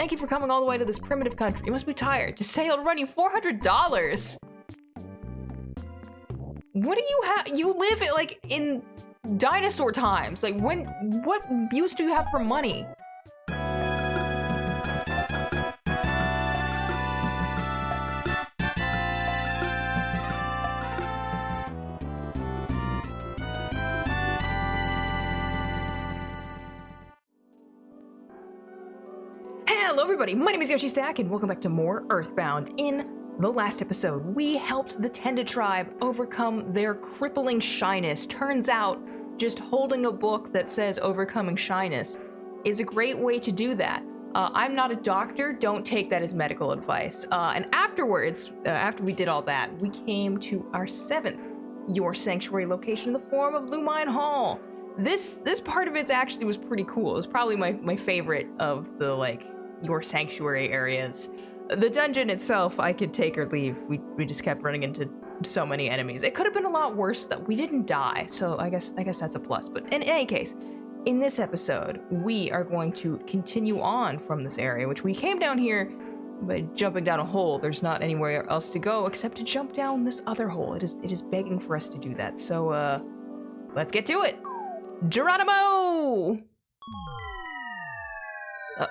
Thank you for coming all the way to this primitive country. You must be tired. Just say it'll run you $400. What do you have? You live like in dinosaur times. Like what use do you have for money? Hello everybody, my name is Yoshi Stack and welcome back to more Earthbound. In the last episode, we helped the Tenda tribe overcome their crippling shyness. Turns out, just holding a book that says overcoming shyness is a great way to do that. I'm not a doctor, don't take that as medical advice. And afterwards, after we did all that, we came to our 7th Your Sanctuary location in the form of Lumine Hall. This part of it actually was pretty cool. It was probably my favorite of the, Your Sanctuary areas. The dungeon itself, I could take or leave. We just kept running into so many enemies. It could have been a lot worse that we didn't die, so I guess that's a plus. But in any case, in this episode, we are going to continue on from this area, which we came down here by jumping down a hole. There's not anywhere else to go except to jump down this other hole. It is begging for us to do that. So, let's get to it. Geronimo!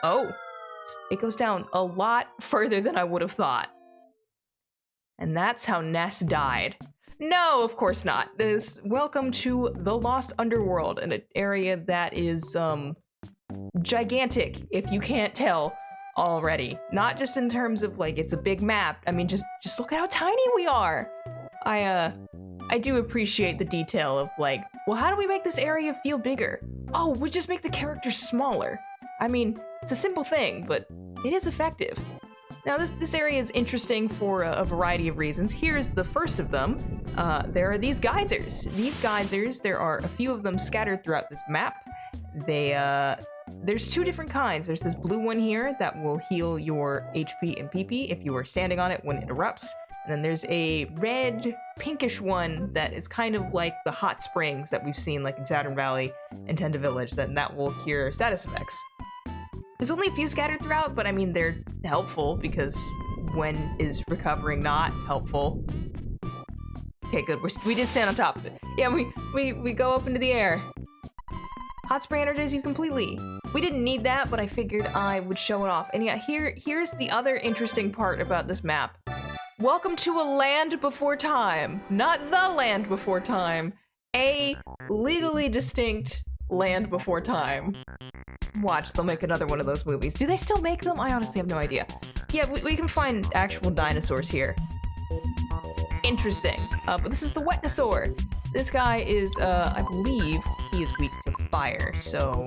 Oh. It goes down a lot further than I would have thought. And that's how Ness died. No, of course not. Welcome to the Lost Underworld, an area that is, gigantic, if you can't tell already. Not just in terms of, it's a big map. I mean, just look at how tiny we are. I do appreciate the detail of, well, how do we make this area feel bigger? Oh, we just make the characters smaller. I mean, it's a simple thing, but it is effective. Now, this area is interesting for a variety of reasons. Here's the first of them. There are these geysers. These geysers, there are a few of them scattered throughout this map. There's two different kinds. There's this blue one here that will heal your HP and PP if you are standing on it when it erupts. And then there's a red, pinkish one that is kind of like the hot springs that we've seen in Saturn Valley and Tenda Village, that will cure status effects. There's only a few scattered throughout, but I mean, they're helpful because when is recovering not helpful? Okay, good. We did stand on top of it. Yeah, we go up into the air. Hot spray energizes you completely. We didn't need that, but I figured I would show it off. And yeah, here's the other interesting part about this map. Welcome to a land before time. Not the land before time. A legally distinct land before time. Watch, they'll make another one of those movies. Do they still make them? I honestly have no idea. Yeah, we can find actual dinosaurs here. Interesting. But this is the Wetnosaur. This guy is, I believe, he is weak to fire, so...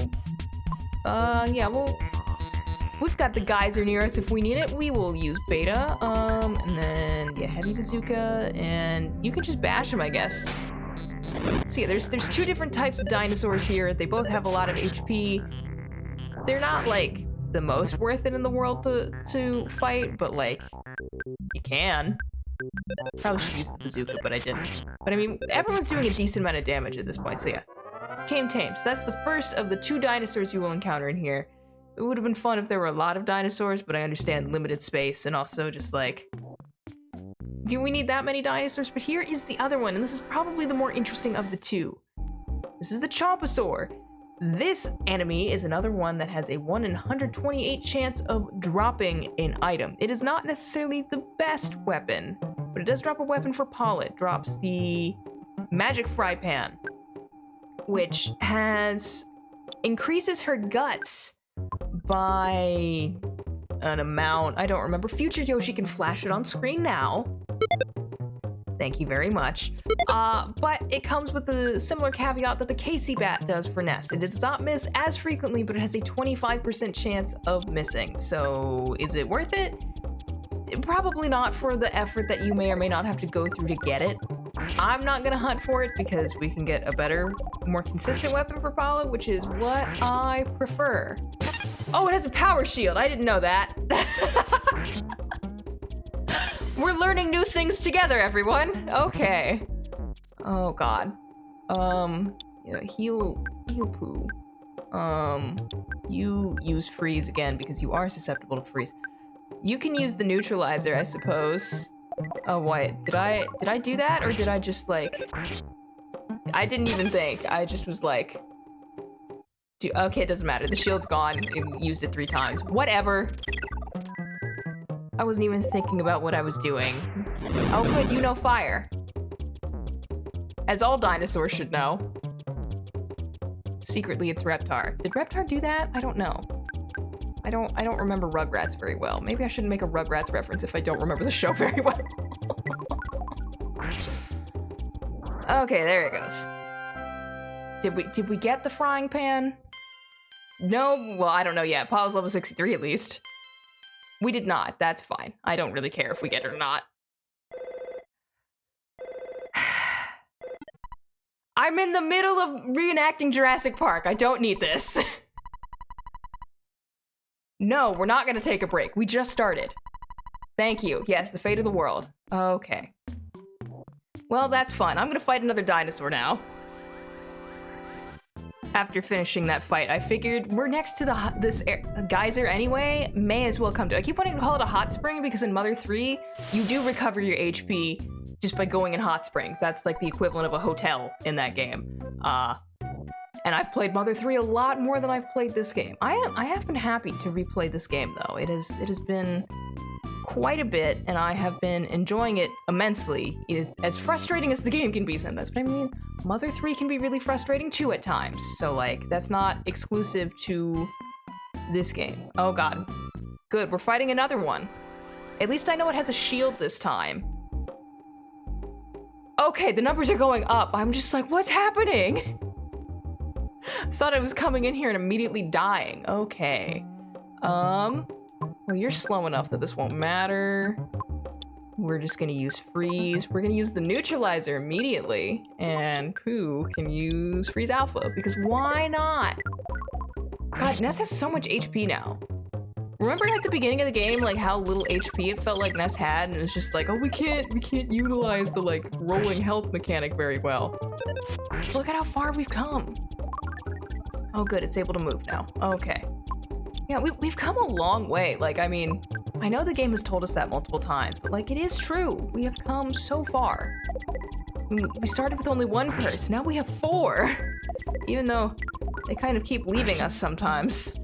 yeah, well... We've got the geyser near us if we need it. We will use Beta, and then, yeah, Heavy Bazooka, and you can just bash him, I guess. So yeah, there's two different types of dinosaurs here. They both have a lot of HP. They're not, the most worth it in the world to fight, but, you can. Probably should use the bazooka, but I didn't. But, I mean, everyone's doing a decent amount of damage at this point, so yeah. Came tame. So that's the first of the 2 dinosaurs you will encounter in here. It would have been fun if there were a lot of dinosaurs, but I understand limited space, and also just, do we need that many dinosaurs? But here is the other one, and this is probably the more interesting of the 2. This is the Chomposaur. This enemy is another one that has a 1 in 128 chance of dropping an item. It is not necessarily the best weapon, but it does drop a weapon for Paula. It drops the Magic Fry Pan, which increases her guts by an amount I don't remember. Future Yoshi can flash it on screen now. Thank you very much. But it comes with the similar caveat that the Casey Bat does for Ness. It does not miss as frequently, but it has a 25% chance of missing. So is it worth it? Probably not for the effort that you may or may not have to go through to get it. I'm not gonna hunt for it because we can get a better, more consistent weapon for Paula, which is what I prefer. Oh, it has a power shield. I didn't know that. We're learning new things together, everyone. Okay. Oh God. Yeah, heal poo. You use freeze again because you are susceptible to freeze. You can use the neutralizer, I suppose. Oh, wait, did I do that? Or did I just, like... I didn't even think. I just was like... Okay, it doesn't matter. The shield's gone. You used it 3 times. Whatever. I wasn't even thinking about what I was doing. Oh, good, you know fire. As all dinosaurs should know. Secretly, it's Reptar. Did Reptar do that? I don't know. I don't remember Rugrats very well. Maybe I shouldn't make a Rugrats reference if I don't remember the show very well. Okay, there it goes. Did we get the frying pan? No, well, I don't know yet. Paul's level 63 at least. We did not. That's fine. I don't really care if we get it or not. I'm in the middle of reenacting Jurassic Park. I don't need this. No, we're not gonna take a break. We just started. Thank you. Yes, the fate of the world. Okay. Well, that's fun. I'm gonna fight another dinosaur now. After finishing that fight, I figured we're next to this geyser anyway. May as well come to it. I keep wanting to call it a hot spring because in Mother 3, you do recover your HP just by going in hot springs. That's like the equivalent of a hotel in that game. And I've played Mother 3 a lot more than I've played this game. I have been happy to replay this game though. It has been quite a bit, and I have been enjoying it immensely. It is as frustrating as the game can be sometimes, but I mean, Mother 3 can be really frustrating too at times. So like, that's not exclusive to this game. Oh god. Good, we're fighting another one. At least I know it has a shield this time. Okay, the numbers are going up. I'm just like, what's happening? Thought I was coming in here and immediately dying. Okay. Well, you're slow enough that this won't matter. We're just gonna use freeze. We're gonna use the neutralizer immediately. And Pooh can use freeze alpha, because why not? God, Ness has so much HP now. Remember at the beginning of the game, like how little HP it felt like Ness had, and it was just like, oh, we can't utilize the like rolling health mechanic very well. Look at how far we've come. Oh good, it's able to move now. Okay. Yeah, we've come a long way. Like, I mean, I know the game has told us that multiple times, but like, it is true. We have come so far. We started with only 1 curse, now we have 4. Even though they kind of keep leaving us sometimes.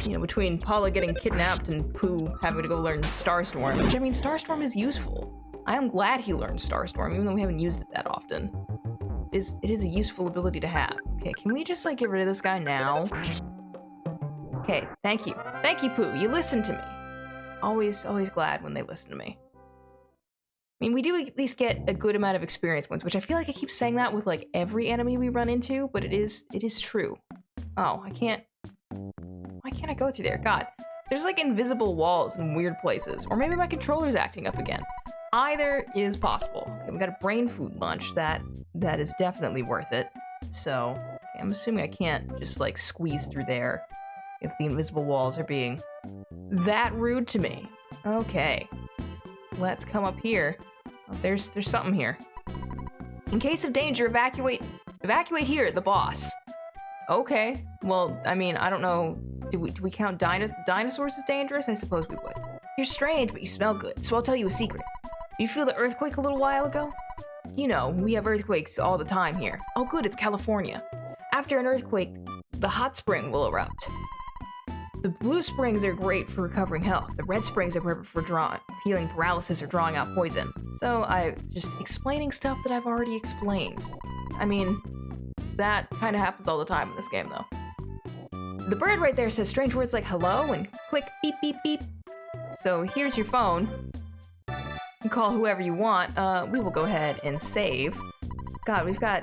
You know, between Paula getting kidnapped and Pooh having to go learn Starstorm, which I mean, Starstorm is useful. I am glad he learned Starstorm, even though we haven't used it that often. It is a useful ability to have. Okay, can we just like get rid of this guy now? Okay, thank you. Thank you, Pooh, you listened to me. Always glad when they listen to me. I mean, we do at least get a good amount of experience points, which I feel like I keep saying that with like every enemy we run into, but it is true. Oh, I can't. Why can't I go through there? God, there's like invisible walls in weird places, or maybe my controller's acting up again. Either is possible. Okay, we got a brain food lunch that is definitely worth it. So okay, I'm assuming I can't just like squeeze through there if the invisible walls are being that rude to me. Okay, let's come up here. Oh, there's something here. In case of danger, evacuate here, the boss. Okay, well, I mean, I don't know. Do we count dinosaurs as dangerous? I suppose we would. You're strange, but you smell good, so I'll tell you a secret. Did you feel the earthquake a little while ago? You know, we have earthquakes all the time here. Oh good, it's California. After an earthquake, the hot spring will erupt. The blue springs are great for recovering health. The red springs are perfect for healing paralysis or drawing out poison. So I'm just explaining stuff that I've already explained. I mean, that kind of happens all the time in this game though. The bird right there says strange words like hello and click beep beep beep. So here's your phone. You can call whoever you want. We will go ahead and save. God, we've got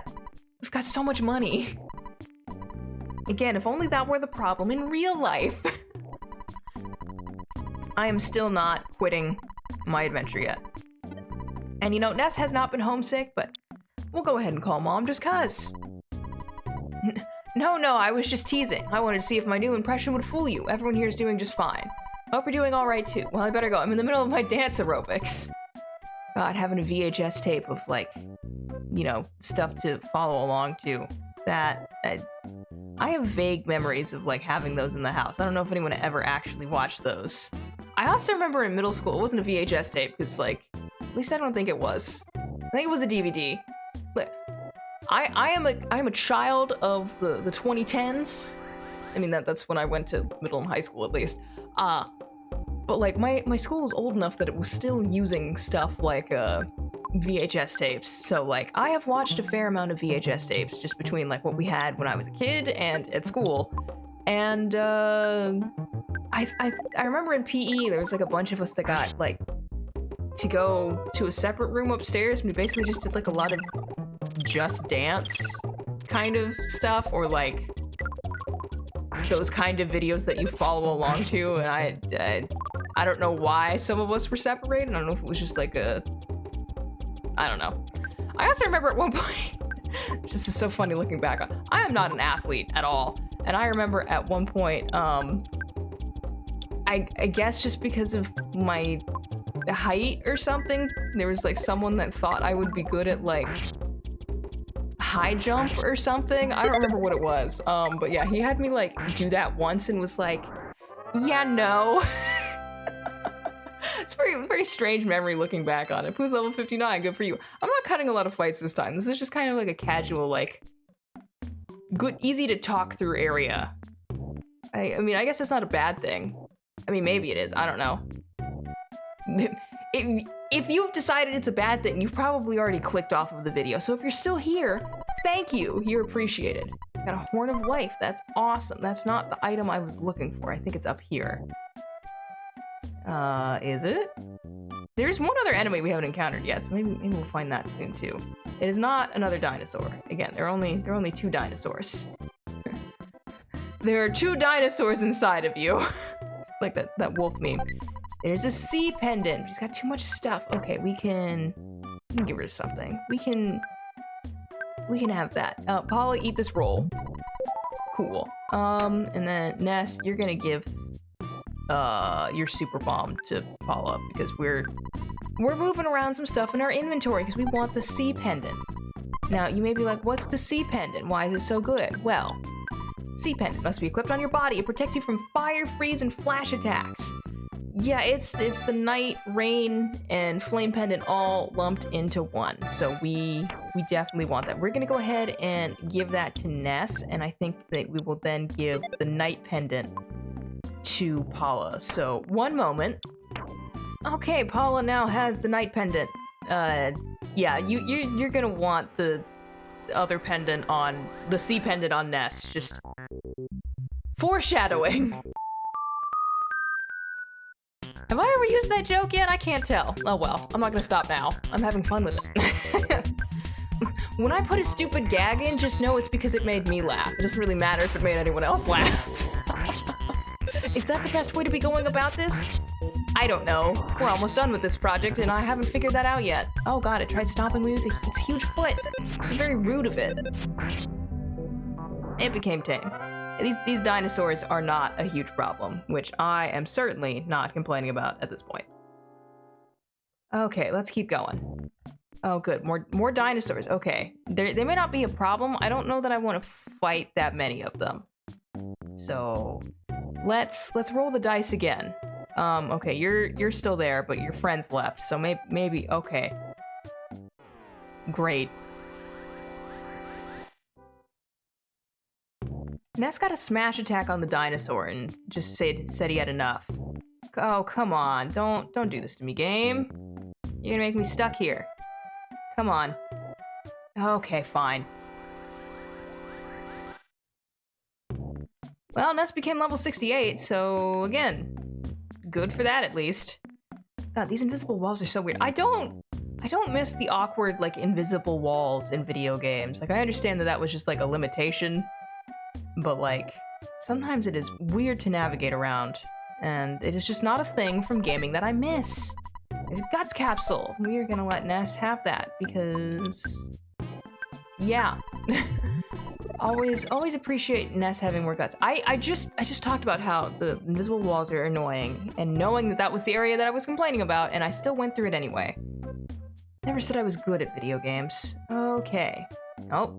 so much money. Again, if only that were the problem in real life. I am still not quitting my adventure yet. And you know, Ness has not been homesick, but we'll go ahead and call Mom just cuz. No, I was just teasing. I wanted to see if my new impression would fool you. Everyone here is doing just fine. Hope you're doing all right too. Well, I better go. I'm in the middle of my dance aerobics. God, having a VHS tape of like, you know, stuff to follow along to. That I have vague memories of like having those in the house. I don't know if anyone ever actually watched those. I also remember in middle school, it wasn't a VHS tape, because like, at least I don't think it was. I think it was a DVD. But I am a child of the 2010s. I mean, that's when I went to middle and high school, at least. But like my school was old enough that it was still using stuff like VHS tapes. So like I have watched a fair amount of VHS tapes just between like what we had when I was a kid and at school. And I remember in PE there was like a bunch of us that got like to go to a separate room upstairs, and we basically just did like a lot of Just Dance kind of stuff, or like those kind of videos that you follow along to. And I don't know why some of us were separated. I don't know if it was just like I don't know. I also remember at one point, this is so funny looking back on, I am not an athlete at all. And I remember at one point, I guess just because of my height or something, there was like someone that thought I would be good at like high jump or something. I don't remember what it was. But yeah, he had me like do that once and was like, yeah, no. It's a very strange memory looking back on it. Who's level 59? Good for you. I'm not cutting a lot of fights this time. This is just kind of like a casual, like, good, easy to talk through area. I mean, I guess it's not a bad thing. I mean, maybe it is. I don't know. If you've decided it's a bad thing, you've probably already clicked off of the video. So if you're still here, thank you. You're appreciated. Got a Horn of Life. That's awesome. That's not the item I was looking for. I think it's up here. Is it? There's one other enemy we haven't encountered yet, so maybe we'll find that soon too. It is not another dinosaur. Again, there are only 2 dinosaurs. There are 2 dinosaurs inside of you. It's like that wolf meme. There's a sea pendant. He's got too much stuff. Okay, we can get rid of something. We can have that. Paula, eat this roll. Cool. And then Ness, you're gonna give your super bomb to Paula because we're moving around some stuff in our inventory because we want the sea pendant. Now, you may be like, what's the sea pendant? Why is it so good? Well, sea pendant must be equipped on your body. It protects you from fire, freeze, and flash attacks. Yeah, it's the night, rain, and flame pendant all lumped into one. So we definitely want that. We're gonna go ahead and give that to Ness, and I think that we will then give the night pendant to Paula. So one moment. Okay, Paula now has the night pendant. Yeah, you're gonna want the other pendant on the sea pendant on Ness. Just foreshadowing. Have I ever used that joke yet? I can't tell. Oh well, I'm not gonna stop now. I'm having fun with it. When I put a stupid gag in, just know it's because it made me laugh. It doesn't really matter if it made anyone else laugh. Is that the best way to be going about this? I don't know. We're almost done with this project, and I haven't figured that out yet. Oh god, it tried stopping me with its huge foot. Very rude of it. It became tame. These dinosaurs are not a huge problem, which I am certainly not complaining about at this point. Okay, let's keep going. Oh, good. More dinosaurs. Okay. They may not be a problem. I don't know that I want to fight that many of them. So let's roll the dice again. Okay, you're still there, but your friends left. So maybe okay. Great. Ness got a smash attack on the dinosaur and just said he had enough. Oh, come on. Don't do this to me, game. You're gonna make me stuck here. Come on. Okay, fine. Well, Ness became level 68, so again, good for that at least. God, these invisible walls are so weird. I don't miss the awkward, like, invisible walls in video games. Like, I understand that was just, like, a limitation, but, like, sometimes it is weird to navigate around, and it is just not a thing from gaming that I miss. It's a guts capsule. We are gonna let Ness have that, because... yeah. Always appreciate Ness having more guts. I just talked about how the invisible walls are annoying, and knowing that was the area that I was complaining about, and I still went through it anyway. Never said I was good at video games. Okay. Oh,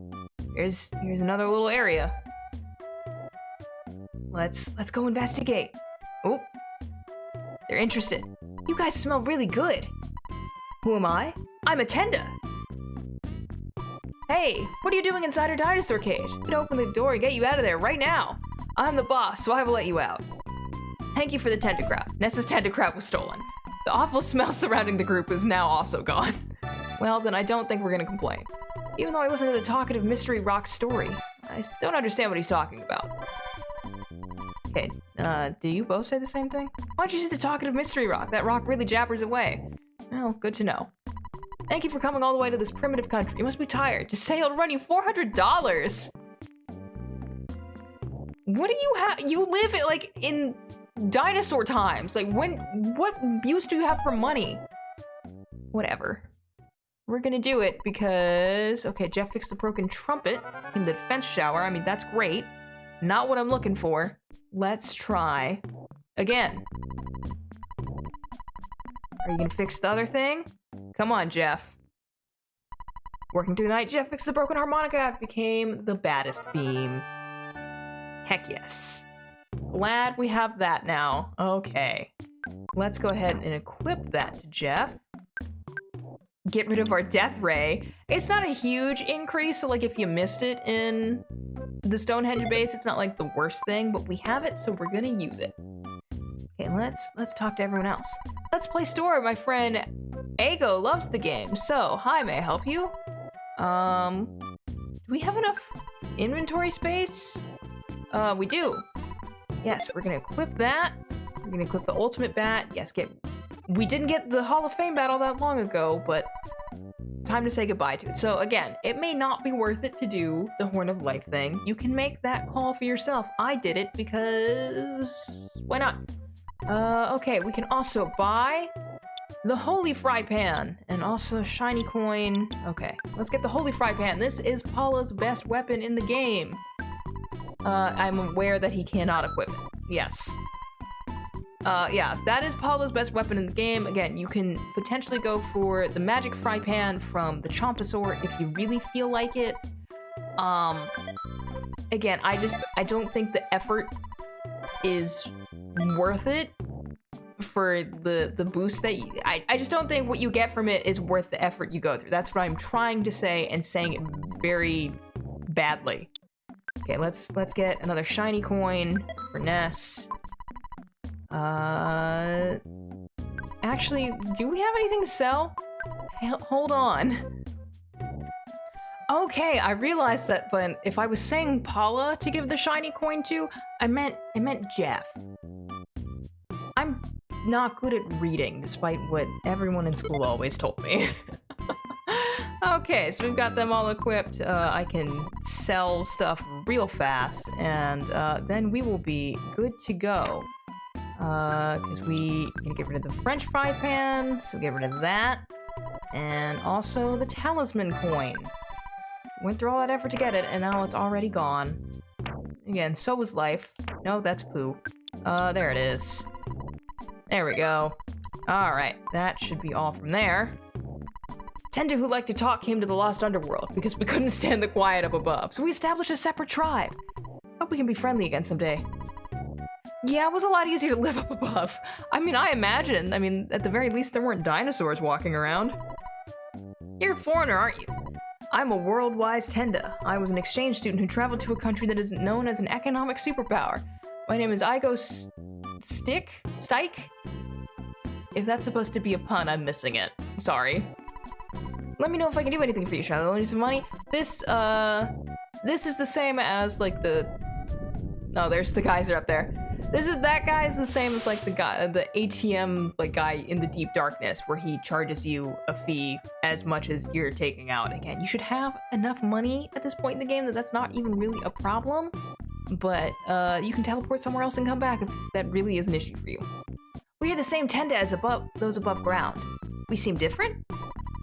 here's another little area. Let's go investigate. Oh, they're interested. You guys smell really good. Who am I? I'm Attenda. Hey, what are you doing inside our dinosaur cage? I'm gonna open the door and get you out of there right now. I'm the boss, so I will let you out. Thank you for the tendercraft. Nessa's tendercraft was stolen. The awful smell surrounding the group is now also gone. Well, then I don't think we're gonna complain. Even though I listened to the talkative Mystery Rock story, I don't understand what he's talking about. Okay, do you both say the same thing? Why don't you see the talkative Mystery Rock? That rock really jabbers away. Well, good to know. Thank you for coming all the way to this primitive country. You must be tired. Just say it'll run you $400. What do you have? You live like in dinosaur times. Like what use do you have for money? Whatever. We're gonna do it because, okay, Jeff fixed the broken trumpet in the defense shower. I mean, that's great. Not what I'm looking for. Let's try again. Are you gonna fix the other thing? Come on, Jeff. Working through the night, Jeff fixed the broken harmonica, became the baddest beam. Heck yes. Glad we have that now. Okay. Let's go ahead and equip that to Jeff. Get rid of our death ray. It's not a huge increase, so like if you missed it in the Stonehenge base, it's not like the worst thing, but we have it, so we're gonna use it. Okay, let's talk to everyone else. Let's play store. My friend Ago loves the game. So, hi, may I help you? Do we have enough inventory space? We do. Yes, we're gonna equip that. We're gonna equip the ultimate bat. Yes, we didn't get the Hall of Fame bat all that long ago, but time to say goodbye to it. So again, it may not be worth it to do the Horn of Life thing. You can make that call for yourself. I did it because why not? Okay, we can also buy the Holy Fry Pan and also Shiny Coin. Okay, let's get the Holy Fry Pan. This is Paula's best weapon in the game. I'm aware that he cannot equip it. Yes. Yeah, that is Paula's best weapon in the game. Again, you can potentially go for the Magic Fry Pan from the Chomposaur if you really feel like it. Again, I don't think the effort is worth it for the boost that I just don't think what you get from it is worth the effort you go through. That's what I'm trying to say and saying it very badly. Okay, let's get another shiny coin for Ness. Actually, do we have anything to sell? Hold on. Okay, I realized that, but if I was saying Paula to give the shiny coin to, I meant Jeff. I'm not good at reading, despite what everyone in school always told me. Okay, so we've got them all equipped. I can sell stuff real fast, and then we will be good to go. Because we can get rid of the French fry pan, so get rid of that. And also the talisman coin. Went through all that effort to get it, and now it's already gone. Again, so was life. No, that's poo. There it is. There we go. Alright, that should be all from there. Tender who liked to talk came to the Lost Underworld because we couldn't stand the quiet up above, so we established a separate tribe. Hope we can be friendly again someday. Yeah, it was a lot easier to live up above. I mean, I imagine. I mean, at the very least, there weren't dinosaurs walking around. You're a foreigner, aren't you? I'm a world-wise Tenda. I was an exchange student who traveled to a country that is known as an economic superpower. My name is Igo Stike? If that's supposed to be a pun, I'm missing it. Sorry. Let me know if I can do anything for you, shall I loan you some money? This is the same as, like, oh, there's the geyser up there. That guy is the same as, like, the ATM, like, guy in the Deep Darkness, where he charges you a fee as much as you're taking out. Again, you should have enough money at this point in the game that that's not even really a problem, but you can teleport somewhere else and come back if that really is an issue for you. We are the same Tenda as those above ground. We seem different?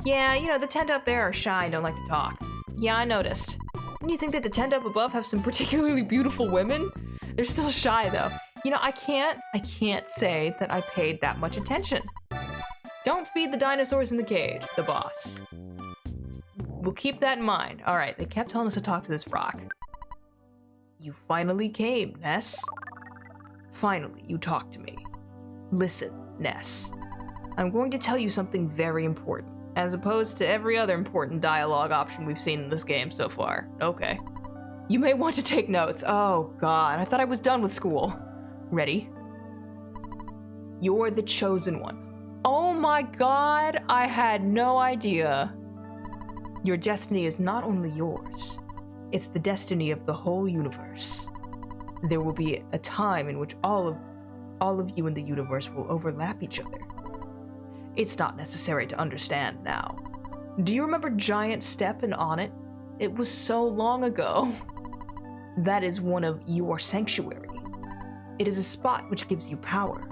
Yeah, you know, the Tenda up there are shy and don't like to talk. Yeah, I noticed. And you think that the Tenda up above have some particularly beautiful women? They're still shy, though. You know, I can't say that I paid that much attention. Don't feed the dinosaurs in the cage, the boss. We'll keep that in mind. All right, they kept telling us to talk to this rock. You finally came, Ness. Finally, you talk to me. Listen, Ness. I'm going to tell you something very important, as opposed to every other important dialogue option we've seen in this game so far. Okay. You may want to take notes. Oh god, I thought I was done with school. Ready? You're the chosen one. Oh my god, I had no idea. Your destiny is not only yours, it's the destiny of the whole universe. There will be a time in which all of you in the universe will overlap each other. It's not necessary to understand now. Do you remember Giant Step and On It? It was so long ago. That is one of your sanctuary. It is a spot which gives you power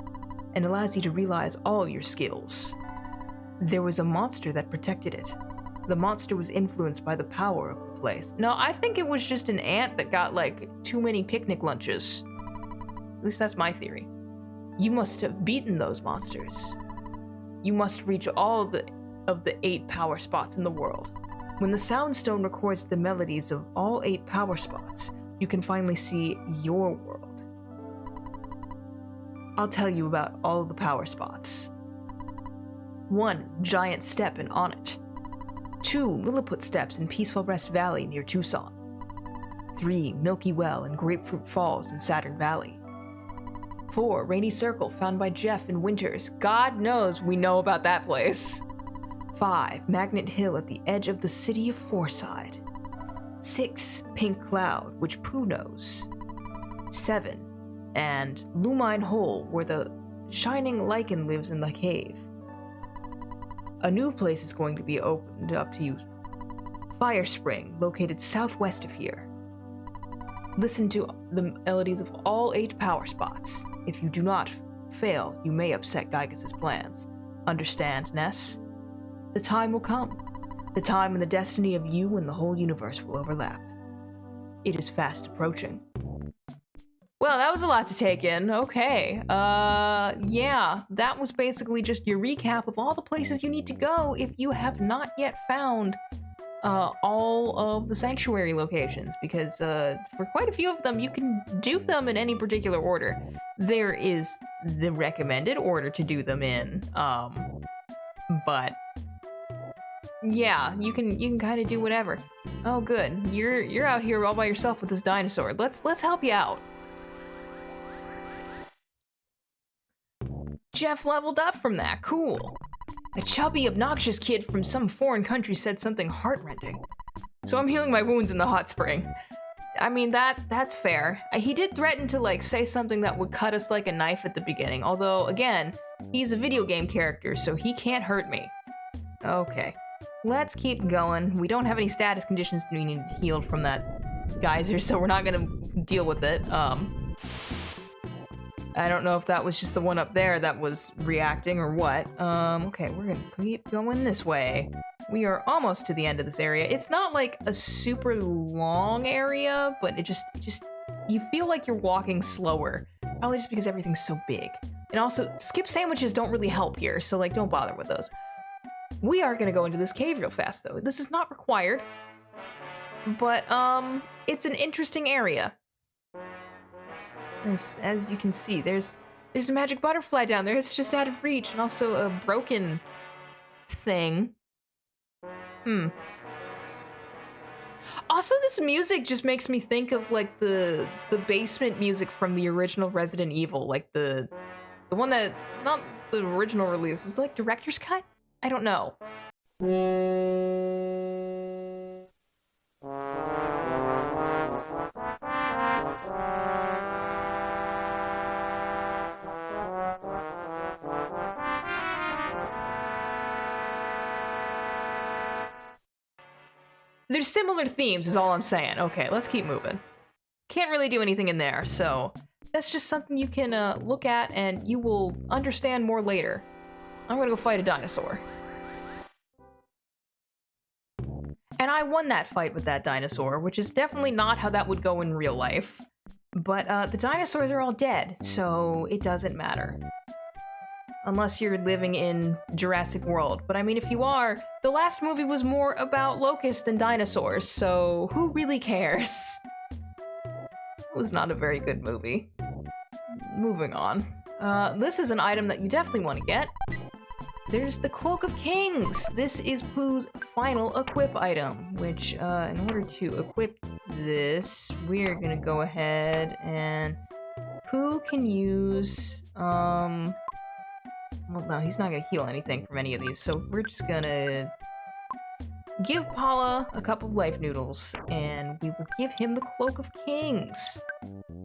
and allows you to realize all your skills. There was a monster that protected it. The monster was influenced by the power of the place. No, I think it was just an ant that got like too many picnic lunches. At least that's my theory. You must have beaten those monsters. You must reach all of the 8 power spots in the world. When the Sound Stone records the melodies of all 8 power spots, you can finally see your world. I'll tell you about all of the power spots. 1. Giant Step and On It. 2. Lilliput Steps in Peaceful Rest Valley near Tucson. 3. Milky Well and Grapefruit Falls in Saturn Valley. 4. Rainy Circle found by Jeff in Winters. God knows we know about that place. 5. Magnet Hill at the edge of the city of Fourside. 6. Pink Cloud, which Pooh knows. 7. And Lumine Hole, where the shining lichen lives in the cave. A new place is going to be opened up to you. Fire Spring, located southwest of here. Listen to the melodies of all 8 power spots. If you do not fail, you may upset Gygas's plans. Understand, Ness? The time will come. The time when the destiny of you and the whole universe will overlap. It is fast approaching. Well, that was a lot to take in. Okay. Yeah, that was basically just your recap of all the places you need to go if you have not yet found all of the sanctuary locations, because for quite a few of them, you can do them in any particular order. There is the recommended order to do them in, but yeah, you can kind of do whatever. Oh, good. You're out here all by yourself with this dinosaur. Let's help you out. Jeff leveled up from that. Cool. A chubby, obnoxious kid from some foreign country said something heartrending. So I'm healing my wounds in the hot spring. I mean, that's fair. He did threaten to, like, say something that would cut us like a knife at the beginning. Although, again, he's a video game character, so he can't hurt me. Okay. Let's keep going. We don't have any status conditions that we need healed from that geyser, so we're not gonna deal with it. I don't know if that was just the one up there that was reacting or what. Okay, we're gonna keep going this way. We are almost to the end of this area. It's not like a super long area, but it just you feel like you're walking slower. Probably just because everything's so big. And also, skip sandwiches don't really help here, so like don't bother with those. We are gonna go into this cave real fast though. This is not required, but it's an interesting area. As you can see, there's a magic butterfly down there. It's just out of reach, and also a broken thing. Also, this music just makes me think of like the basement music from the original Resident Evil, like the one that, not the original release, was it like director's cut? I don't know. There's similar themes is all I'm saying. Okay, let's keep moving. Can't really do anything in there, so that's just something you can look at and you will understand more later. I'm gonna go fight a dinosaur. And I won that fight with that dinosaur, which is definitely not how that would go in real life. But the dinosaurs are all dead, so it doesn't matter. Unless you're living in Jurassic World. But I mean, if you are, the last movie was more about locusts than dinosaurs, so who really cares? It was not a very good movie. moving on. This is an item that you definitely want to get. There's the Cloak of Kings. This is Pooh's final equip item, which, in order to equip this, we're gonna go ahead and Pooh can use, well, no, he's not gonna heal anything from any of these, so we're just gonna give Paula a cup of life noodles, and we will give him the Cloak of Kings.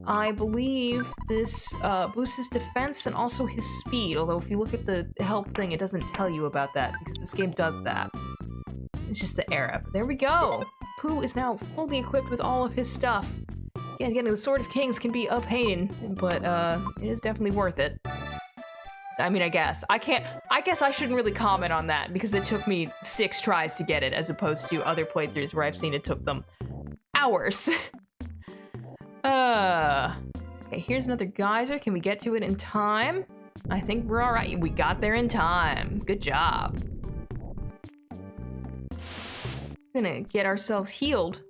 I believe this boosts his defense and also his speed, although if you look at the help thing, it doesn't tell you about that, because this game does that. It's just the era. There we go! Pooh is now fully equipped with all of his stuff. Yeah, getting the Sword of Kings can be a pain, but it is definitely worth it. I mean, I guess. I guess I shouldn't really comment on that, because it took me 6 tries to get it, as opposed to other playthroughs where I've seen it took them hours. Okay, here's another geyser. Can we get to it in time? I think we're alright. We got there in time. Good job. Gonna get ourselves healed.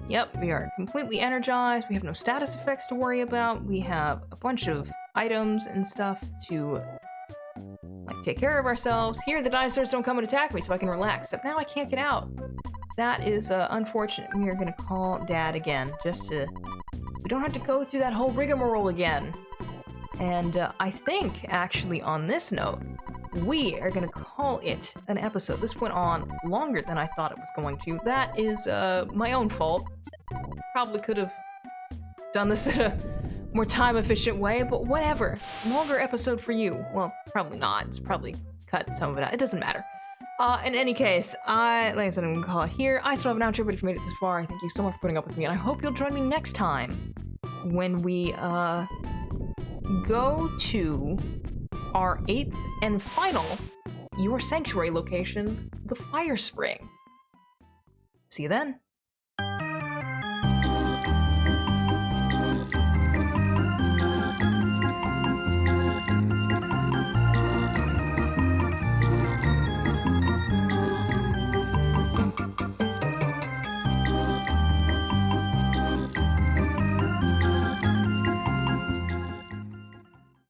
Yep, we are completely energized. We have no status effects to worry about. We have a bunch of items and stuff to like take care of ourselves. Here, the dinosaurs don't come and attack me, so I can relax. Except now I can't get out. That is unfortunate. We are gonna call Dad again, just to... we don't have to go through that whole rigmarole again. And I think, actually, on this note, we are gonna call it an episode. This went on longer than I thought it was going to. That is my own fault. Probably could have done this in a more time-efficient way, but whatever. Longer episode for you. Well, probably not. It's probably cut some of it out. It doesn't matter. In any case, like I said, I'm gonna call it here. I still have an outro, but if you made it this far, I thank you so much for putting up with me, and I hope you'll join me next time when we, go to our 8th and final Your Sanctuary location, the Fire Spring. See you then.